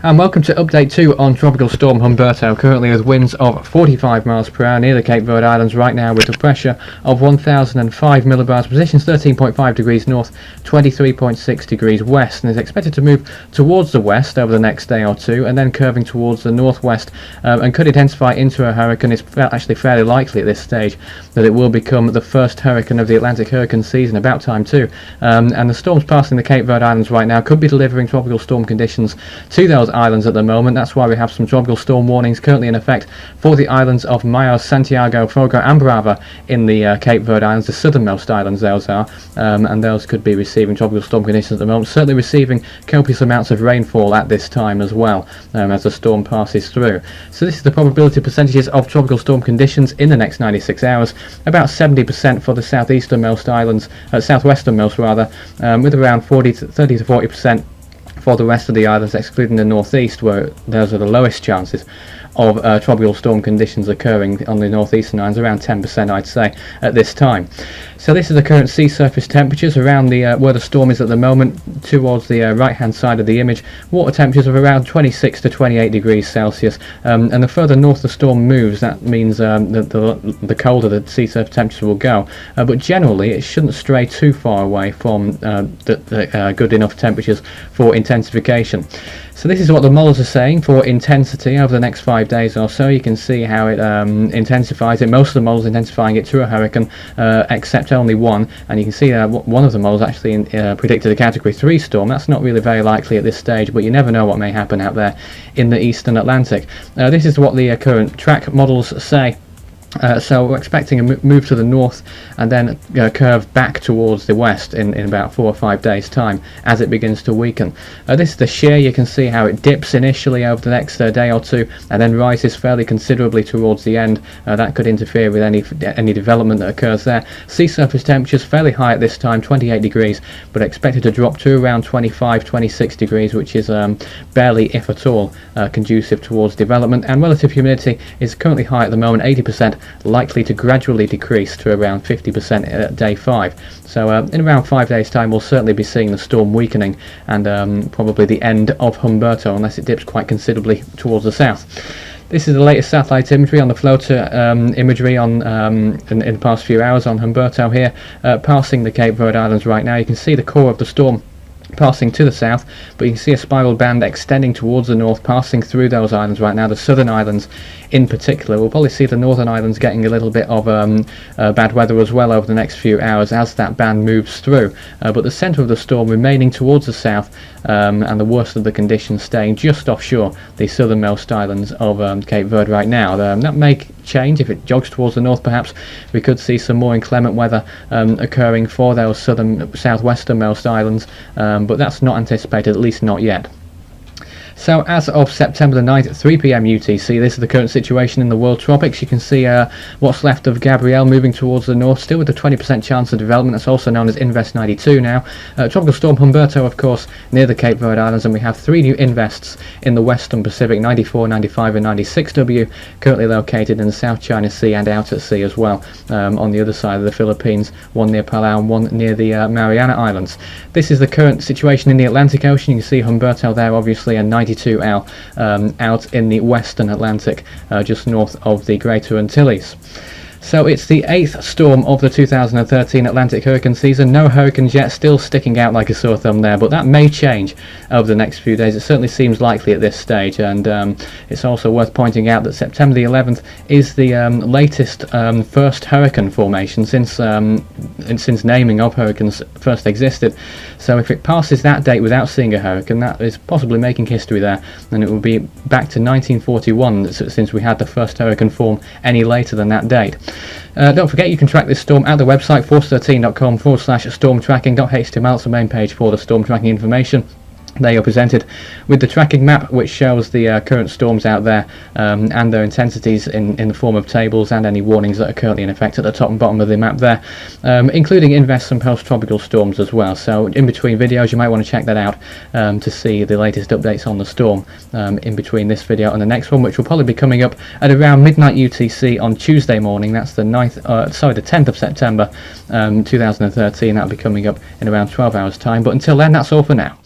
And welcome to update 2 on Tropical Storm Humberto, currently with winds of 45 miles per hour near the Cape Verde Islands right now, with a pressure of 1005 millibars, positions 13.5 degrees north, 23.6 degrees west, and is expected to move towards the west over the next day or two, and then curving towards the northwest, and could intensify into a hurricane. It's actually fairly likely at this stage that it will become the first hurricane of the Atlantic hurricane season, about time too, and the storms passing the Cape Verde Islands right now could be delivering tropical storm conditions to those islands at the moment. That's why we have some tropical storm warnings currently in effect for the islands of Mayos, Santiago, Fogo and Brava in the Cape Verde Islands, the southernmost islands those are, and those could be receiving tropical storm conditions at the moment, certainly receiving copious amounts of rainfall at this time as well, as the storm passes through. So this is the probability percentages of tropical storm conditions in the next 96 hours, about 70% for the southeasternmost islands, southwesternmost rather, with around 30 to 40% for the rest of the islands, excluding the northeast, where those are the lowest chances of tropical storm conditions occurring on the northeastern islands, around 10% I'd say at this time. So this is the current sea surface temperatures around the where the storm is at the moment, towards the right hand side of the image. Water temperatures of around 26 to 28 degrees Celsius, and the further north the storm moves, that means that the colder the sea surface temperatures will go, but generally it shouldn't stray too far away from the good enough temperatures for intensification. So this is what the models are saying for intensity over the next 5 days or so. You can see how it intensifies it. Most of the models intensifying it to a hurricane, except only one, and you can see one of the models actually predicted a category 3 storm. That's not really very likely at this stage, but you never know what may happen out there in the eastern Atlantic. This is what the current track models say. So we're expecting a move to the north and then curve back towards the west in about 4 or 5 days time as it begins to weaken. This is the shear. You can see how it dips initially over the next day or two and then rises fairly considerably towards the end. That could interfere with any development that occurs there. Sea surface temperatures fairly high at this time, 28 degrees, but expected to drop to around 25-26 degrees, which is barely, if at all, conducive towards development. And relative humidity is currently high at the moment, 80%, likely to gradually decrease to around 50% at day 5. So in around 5 days time we'll certainly be seeing the storm weakening, and probably the end of Humberto, unless it dips quite considerably towards the south. This is the latest satellite imagery on the floater imagery on in the past few hours on Humberto here, passing the Cape Verde Islands right now. You can see the core of the storm passing to the south, but you can see a spiral band extending towards the north, passing through those islands right now, the southern islands in particular. We'll probably see the northern islands getting a little bit of bad weather as well over the next few hours as that band moves through, but the centre of the storm remaining towards the south, and the worst of the conditions staying just offshore the southernmost islands of Cape Verde right now. That may change if it jogs towards the north. Perhaps we could see some more inclement weather occurring for those southwesternmost islands, but that's not anticipated, at least not yet. So as of September the 9th at 3 PM UTC, this is the current situation in the world tropics. You can see what's left of Gabrielle moving towards the north, still with a 20% chance of development. That's also known as Invest 92 now. Tropical Storm Humberto, of course, near the Cape Verde Islands, and we have 3 new invests in the western Pacific, 94, 95 and 96W, currently located in the South China Sea and out at sea as well, on the other side of the Philippines, one near Palau and one near the Mariana Islands. This is the current situation in the Atlantic Ocean. You can see Humberto there, obviously, and 92L out in the western Atlantic, just north of the Greater Antilles. So it's the 8th storm of the 2013 Atlantic hurricane season. No hurricanes yet, still sticking out like a sore thumb there, but that may change over the next few days. It certainly seems likely at this stage, and it's also worth pointing out that September the 11th is the latest first hurricane formation since naming of hurricanes first existed. So if it passes that date without seeing a hurricane, that is possibly making history there, and it will be back to 1941 since we had the first hurricane form any later than that date. Don't forget you can track this storm at the website force13.com/storm tracking.html. That's the main page for the storm tracking information. They are presented with the tracking map, which shows the current storms out there, and their intensities in the form of tables and any warnings that are currently in effect at the top and bottom of the map there, including invests and post-tropical storms as well. So in between videos you might want to check that out to see the latest updates on the storm in between this video and the next one, which will probably be coming up at around midnight UTC on Tuesday morning. That's the 10th of September 2013. That'll be coming up in around 12 hours time, but until then, that's all for now.